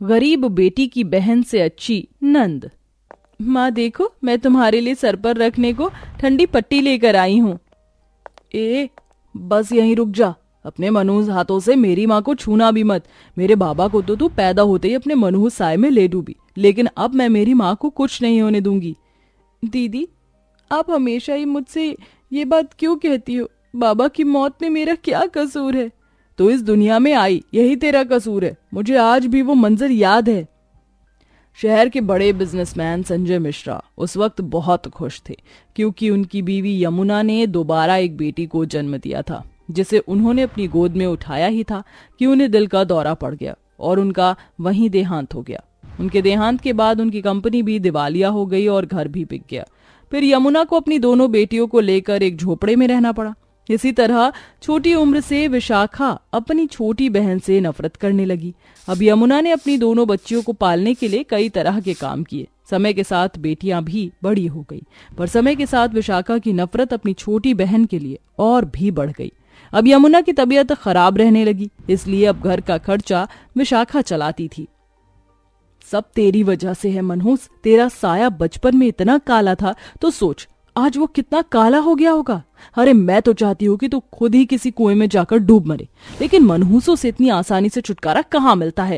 गरीब बेटी की बहन से अच्छी नंद। माँ देखो, मैं तुम्हारे लिए सर पर रखने को ठंडी पट्टी लेकर आई हूँ। बस यहीं रुक जा, अपने मनहूस हाथों से मेरी माँ को छूना भी मत। मेरे बाबा को तो तू पैदा होते ही अपने मनहूस साए में ले डूबी, लेकिन अब मैं मेरी माँ को कुछ नहीं होने दूंगी। दीदी, आप हमेशा ही मुझसे ये बात क्यों कहती हो? बाबा की मौत में मेरा क्या कसूर है? तो इस दुनिया में आई यही तेरा कसूर है। मुझे आज भी वो मंजर याद है। शहर के बड़े बिजनेसमैन संजय मिश्रा उस वक्त बहुत खुश थे, क्योंकि उनकी बीवी यमुना ने दोबारा एक बेटी को जन्म दिया था, जिसे उन्होंने अपनी गोद में उठाया ही था कि उन्हें दिल का दौरा पड़ गया और उनका वहीं देहांत हो गया। उनके देहांत के बाद उनकी कंपनी भी दिवालिया हो गई और घर भी बिक गया। फिर यमुना को अपनी दोनों बेटियों को लेकर एक झोपड़े में रहना पड़ा। इसी तरह छोटी उम्र से विशाखा अपनी छोटी बहन से नफरत करने लगी। अब यमुना ने अपनी दोनों बच्चियों को पालने के लिए कई तरह के काम किए। समय के साथ बेटियां भी बड़ी हो गई, पर समय के साथ विशाखा की नफरत अपनी छोटी बहन के लिए और भी बढ़ गई। अब यमुना की तबीयत खराब रहने लगी, इसलिए अब घर का खर्चा विशाखा चलाती थी। सब तेरी वजह से है मनहूस। तेरा साया बचपन में इतना काला था तो सोच आज वो कितना काला हो गया होगा। अरे मैं तो चाहती हूँ कि तू खुद ही किसी कुएं में जाकर डूब मरे, लेकिन मनहूसों से इतनी आसानी से छुटकारा कहाँ मिलता है।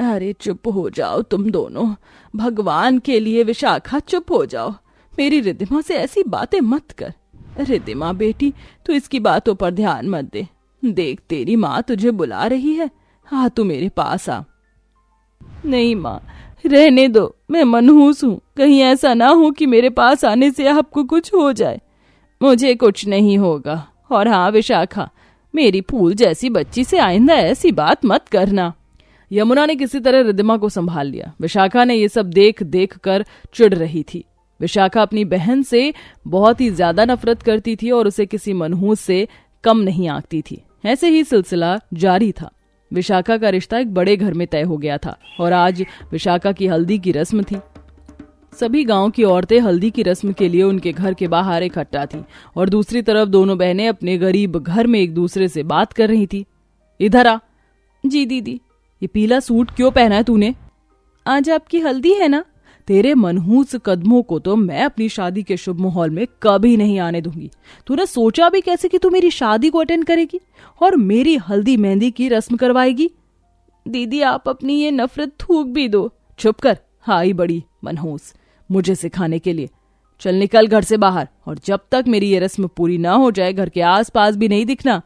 अरे चुप हो जाओ तुम दोनों, भगवान के लिए विशाखा चुप हो जाओ। मेरी रिद्धिमा से ऐसी बातें मत कर। रिद्धिमा बेटी, तू इसकी बातों पर ध्यान मत दे। देख तेरी माँ तुझे बुला रही है, हाँ तू मेरे पास आ। नहीं माँ, रहने दो, मैं मनहूस हूँ। कहीं ऐसा ना हो कि मेरे पास आने से आपको कुछ हो जाए। मुझे कुछ नहीं होगा। और हाँ विशाखा, मेरी फूल जैसी बच्ची से आइंदा ऐसी बात मत करना। यमुना ने किसी तरह रिद्धिमा को संभाल लिया। विशाखा ने ये सब देख देख कर चिढ़ रही थी। विशाखा अपनी बहन से बहुत ही ज्यादा नफरत करती थी और उसे किसी मनहूस से कम नहीं आंकती थी। ऐसे ही सिलसिला जारी था। विशाखा का रिश्ता एक बड़े घर में तय हो गया था और आज विशाखा की हल्दी की रस्म थी। सभी गांव की औरतें हल्दी की रस्म के लिए उनके घर के बाहर इकट्ठा थीं और दूसरी तरफ दोनों बहनें अपने गरीब घर में एक दूसरे से बात कर रही थी। इधर आ। जी दीदी। ये पीला सूट क्यों पहना है तूने? आज आपकी हल्दी है ना? तेरे मनहूस कदमों को तो मैं अपनी शादी के शुभ माहौल में कभी नहीं आने दूंगी। तूने सोचा भी कैसे कि तू मेरी शादी को अटेंड करेगी और मेरी हल्दी मेहंदी की रस्म करवाएगी? दीदी आप अपनी ये नफरत थूक भी दो। चुप कर, हाई बड़ी मनहूस, मुझे सिखाने के लिए। चल निकल घर से बाहर, और जब तक मेरी ये रस्म पूरी ना हो जाए घर के आसपास भी नहीं दिखना।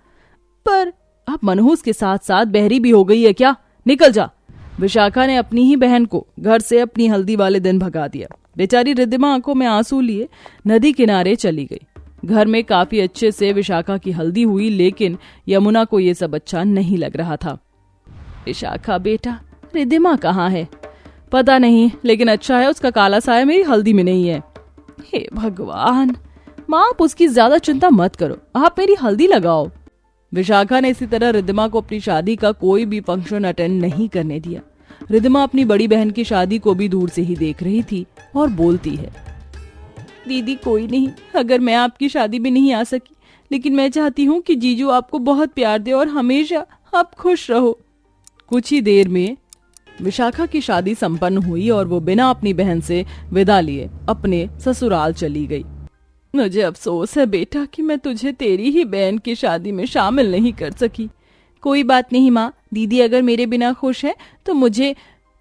पर आप मनहूस के साथ साथ बहरी भी हो गई है क्या? निकल जा। विशाखा ने अपनी ही बहन को घर से अपनी हल्दी वाले दिन भगा दिया। बेचारी रिद्धिमा आंखों में आंसू लिए नदी किनारे चली गई। घर में काफी अच्छे से विशाखा की हल्दी हुई, लेकिन यमुना को ये सब अच्छा नहीं लग रहा था। विशाखा बेटा, रिद्धिमा कहाँ है? पता नहीं, लेकिन अच्छा है उसका काला साया मेरी हल्दी में नहीं है। हे भगवान, माँ आप उसकी ज्यादा चिंता मत करो, आप मेरी हल्दी लगाओ। विशाखा ने इसी तरह रिद्धिमा को अपनी शादी का कोई भी फंक्शन अटेंड नहीं करने दिया। रिद्धिमा अपनी बड़ी बहन की शादी को भी दूर से ही देख रही थी और बोलती है, दीदी कोई नहीं, अगर मैं आपकी शादी में नहीं आ सकी, लेकिन मैं चाहती हूँ कि जीजू आपको बहुत प्यार दे और हमेशा आप खुश रहो। कुछ ही देर में विशाखा की शादी संपन्न हुई और वो बिना अपनी बहन से विदा लिए अपने ससुराल चली गई। मुझे अफसोस है बेटा कि मैं तुझे तेरी ही बहन की शादी में शामिल नहीं कर सकी। कोई बात नहीं माँ, दीदी अगर मेरे बिना खुश है तो मुझे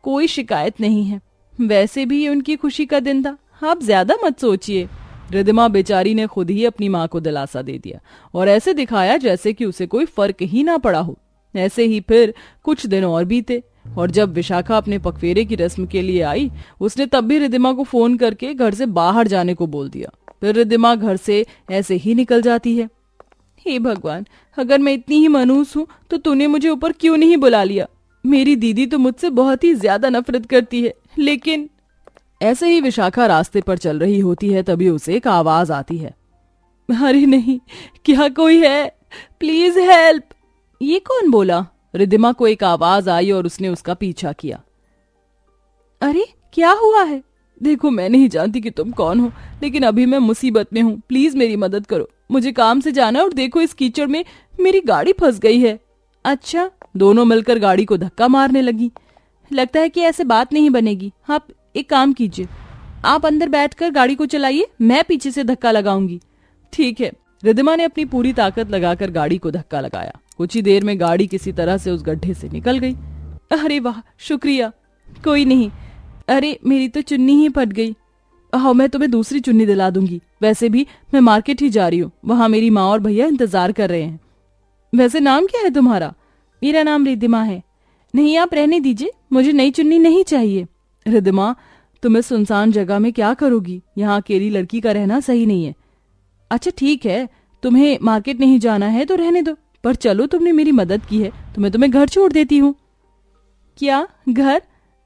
कोई शिकायत नहीं है। वैसे भी ये उनकी खुशी का दिन था, आप ज्यादा मत सोचिए। रिद्धिमा बेचारी ने खुद ही अपनी माँ को दिलासा दे दिया और ऐसे दिखाया जैसे कि उसे कोई फर्क ही ना पड़ा हो। ऐसे ही फिर कुछ दिन और बीते और जब विशाखा अपने पगफेरे की रस्म के लिए आई, उसने तब भी रिद्धिमा को फोन करके घर से बाहर जाने को बोल दिया। फिर रिद्धिमा घर से ऐसे ही निकल जाती है। हे भगवान, अगर मैं इतनी ही मनहूस हूँ तो तूने मुझे ऊपर क्यों नहीं बुला लिया? मेरी दीदी तो मुझसे बहुत ही ज्यादा नफरत करती है। लेकिन ऐसे ही विशाखा रास्ते पर चल रही होती है, तभी उसे एक आवाज आती है। अरे नहीं, क्या कोई है? Please help. ये कौन बोला? रिद्धिमा को एक आवाज आई और उसने उसका पीछा किया। अरे क्या हुआ है? देखो मैं नहीं जानती कि तुम कौन हो, लेकिन अभी मैं मुसीबत में हूँ, प्लीज मेरी मदद करो। मुझे काम से जाना और देखो इस कीचड़ में मेरी गाड़ी फंस गई है। अच्छा, दोनों मिलकर गाड़ी को धक्का मारने लगी। लगता है कि ऐसे बात नहीं बनेगी। आप एक काम कीजिए, आप अंदर बैठकर गाड़ी को चलाइए, मैं पीछे से धक्का लगाऊंगी। ठीक है। रिद्धिमा ने अपनी पूरी ताकत लगाकर गाड़ी को धक्का लगाया। कुछ ही देर में गाड़ी किसी तरह से उस गड्ढे से निकल गई। अरे वाह, शुक्रिया। कोई नहीं। अरे मेरी तो चुन्नी ही फट गई। हाँ, मैं तुम्हें दूसरी चुन्नी दिला दूंगी। वैसे भी मैं मार्केट ही जा रही हूँ, वहां मेरी माँ और भैया इंतजार कर रहे हैं। वैसे नाम क्या है तुम्हारा? मेरा नाम रिद्धिमा है। नहीं, आप रहने दीजिए, मुझे नई चुन्नी नहीं चाहिए। रिद्धिमा, तुम इस सुनसान जगह में क्या करोगी? यहाँ अकेली लड़की का रहना सही नहीं है। अच्छा ठीक है, तुम्हें मार्केट नहीं जाना है तो रहने दो, पर चलो तुमने मेरी मदद की है तो मैं तुम्हें घर छोड़ देती हूँ। क्या घर?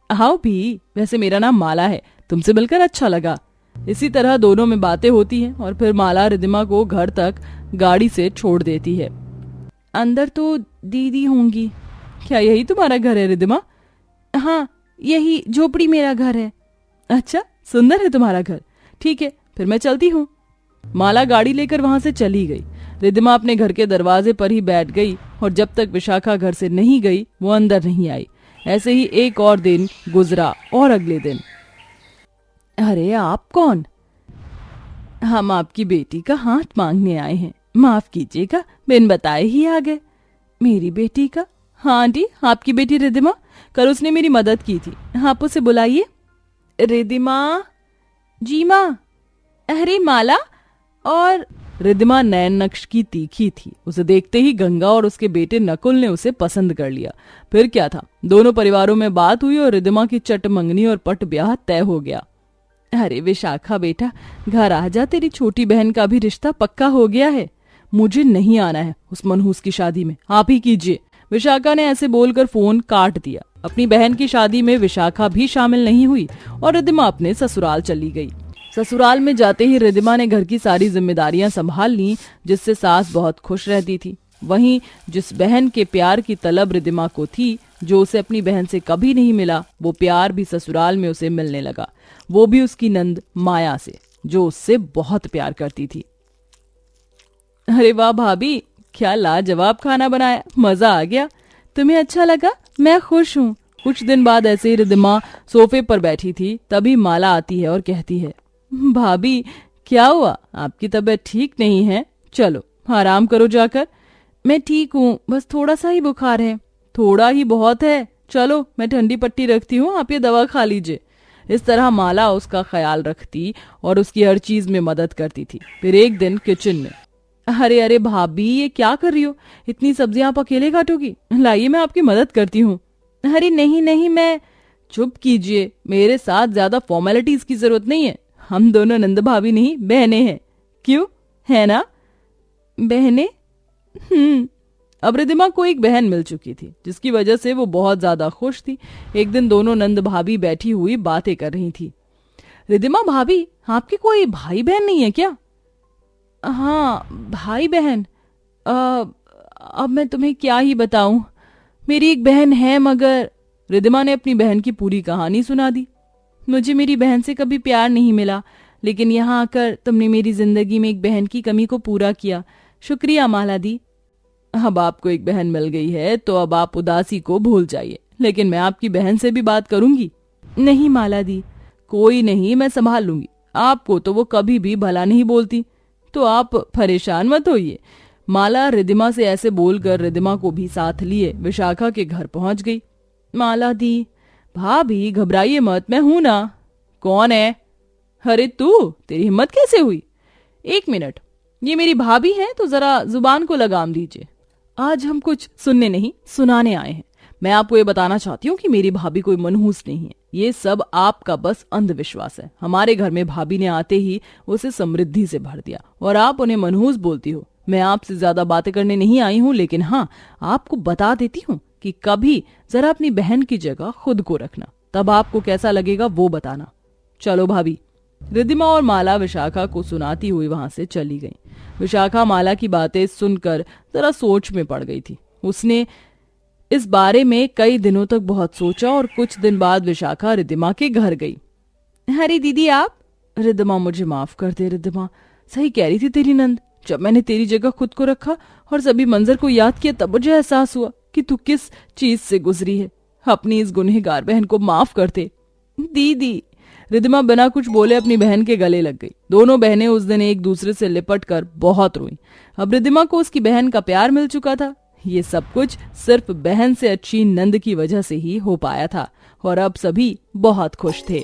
आओ भी। वैसे मेरा नाम माला है, तुमसे मिलकर अच्छा लगा। इसी तरह दोनों में बातें होती हैं और फिर माला रिद्धिमा को घर तक गाड़ी से छोड़ देती है। अंदर तो दीदी होंगी। क्या यही तुम्हारा घर है रिद्धिमा? हाँ, यही झोपड़ी मेरा घर है। अच्छा, सुंदर है तुम्हारा घर। ठीक है, फिर मैं चलती हूँ। माला गाड़ी लेकर वहां से चली गई। रिद्धिमा अपने घर के दरवाजे पर ही बैठ गई और जब तक विशाखा घर से नहीं गई वो अंदर नहीं आई। ऐसे ही एक और दिन गुजरा और अगले दिन। अरे आप कौन? हम आपकी बेटी का हाथ मांगने आए हैं, माफ कीजिएगा, बिन बताए ही आ गए। मेरी बेटी का? हाँ आंटी, आपकी बेटी रिद्धिमा, कल उसने मेरी मदद की थी, आप उसे बुलाइए। रिद्धिमा? जी माँ। अरे माला। और रिद्धिमा नैन नक्श की तीखी थी। उसे देखते ही गंगा और उसके बेटे नकुल ने उसे पसंद कर लिया। फिर क्या था, दोनों परिवारों में बात हुई और रिद्धिमा की चट मंगनी और पट ब्याह तय हो गया। अरे विशाखा बेटा, घर आ जा, तेरी छोटी बहन का भी रिश्ता पक्का हो गया है। मुझे नहीं आना है उस मनहूस की शादी में, आप ही कीजिए। विशाखा ने ऐसे बोलकर फोन काट दिया। अपनी बहन की शादी में विशाखा भी शामिल नहीं हुई और रिद्धिमा अपने ससुराल चली गई। ससुराल में जाते ही रिद्धिमा ने घर की सारी जिम्मेदारियां संभाल ली, जिससे सास बहुत खुश रहती थी। वहीं जिस बहन के प्यार की तलब रिद्धिमा को थी, जो उसे अपनी बहन से कभी नहीं मिला, वो प्यार भी ससुराल में उसे मिलने लगा। वो भी उसकी नंद माया से, जो उससे बहुत प्यार करती थी। अरे वाह भाभी, क्या लाजवाब खाना बनाया, मजा आ गया। तुम्हें अच्छा लगा? मैं खुश हूँ। कुछ दिन बाद ऐसे ही रिद्धिमा सोफे पर बैठी थी, तभी माला आती है और कहती है, भाभी क्या हुआ, आपकी तबीयत ठीक नहीं है? चलो आराम करो जाकर। मैं ठीक हूँ, बस थोड़ा सा ही बुखार है। थोड़ा ही बहुत है, चलो मैं ठंडी पट्टी रखती हूँ, आप ये दवा खा लीजिए। इस तरह माला उसका ख्याल रखती और उसकी हर चीज में मदद करती थी। फिर एक दिन किचन में, अरे अरे भाभी, ये क्या कर रही हो? इतनी सब्जियां आप अकेले काटोगी? लाइए मैं आपकी मदद करती हूँ। अरे नहीं नहीं, मैं। चुप कीजिए, मेरे साथ ज्यादा फॉर्मेलिटीज की जरूरत नहीं है। हम दोनों नंद भाभी नहीं, बहनें हैं। क्यों, है ना? बहनें? अब रिद्धिमा को एक बहन मिल चुकी थी, जिसकी वजह से वो बहुत ज्यादा खुश थी। एक दिन दोनों नंद भाभी बैठी हुई बातें कर रही थी। रिद्धिमा भाभी, आपके कोई भाई बहन नहीं है क्या? हाँ, भाई बहन। अब मैं तुम्हें क्या ही बताऊं। मेरी एक बहन है, मगर रिद्धिमा ने अपनी बहन की पूरी कहानी सुना दी। मुझे मेरी बहन से कभी प्यार नहीं मिला, लेकिन यहाँ आकर तुमने मेरी जिंदगी में एक बहन की कमी को पूरा किया। शुक्रिया माला दी। अब आपको एक बहन मिल गई है तो अब आप उदासी को भूल जाइए, लेकिन मैं आपकी बहन से भी बात करूंगी। नहीं माला दी, कोई नहीं, मैं संभाल लूंगी। आपको तो वो कभी भी भला नहीं बोलती, तो आप परेशान मत होइए। माला रिद्धिमा से ऐसे बोलकर रिद्धिमा को भी साथ लिए विशाखा के घर पहुंच गई। माला दी, भाभी घबराइए मत, मैं हूं ना। कौन है? अरे तू, तेरी हिम्मत कैसे हुई? एक मिनट, ये मेरी भाभी है तो जरा जुबान को लगाम दीजिए। आज हम कुछ सुनने नहीं, सुनाने आए हैं। मैं आपको ये बताना चाहती हूँ कि मेरी भाभी कोई मनहूस नहीं है। ये सब आपका बस अंधविश्वास है। हमारे घर में भाभी ने आते ही उसे समृद्धि से भर दिया और आप उन्हें मनहूस बोलती हो। मैं आपसे ज्यादा बातें करने नहीं आई हूँ, लेकिन हाँ, आपको बता देती हूँ कि कभी जरा अपनी बहन की जगह खुद को रखना, तब आपको कैसा लगेगा वो बताना। चलो भाभी। रिद्धिमा और माला विशाखा को सुनाती हुई वहां से चली गई। विशाखा माला की बातें सुनकर जरा सोच में पड़ गई थी। उसने इस बारे में कई दिनों तक बहुत सोचा और कुछ दिन बाद विशाखा रिद्धिमा के घर गई। अरे दीदी आप? रिद्धिमा, मुझे माफ कर दे रिद्धिमा, सही कह रही थी तेरी नंद, जब मैंने तेरी जगह खुद को रखा और सभी मंजर को याद किया तब मुझे एहसास हुआ कि तू किस चीज से गुजरी है। अपनी इस गुनहगार बहन को माफ कर दे। दीदी, रिद्धिमा बिना कुछ बोले अपनी बहन के गले लग गई। दोनों बहनें उस दिन एक दूसरे से लिपट कर बहुत रोईं। अब रिद्धिमा को उसकी बहन का प्यार मिल चुका था। ये सब कुछ सिर्फ बहन से अच्छी नंद की वजह से ही हो पाया था और अब सभी बहुत खुश थे।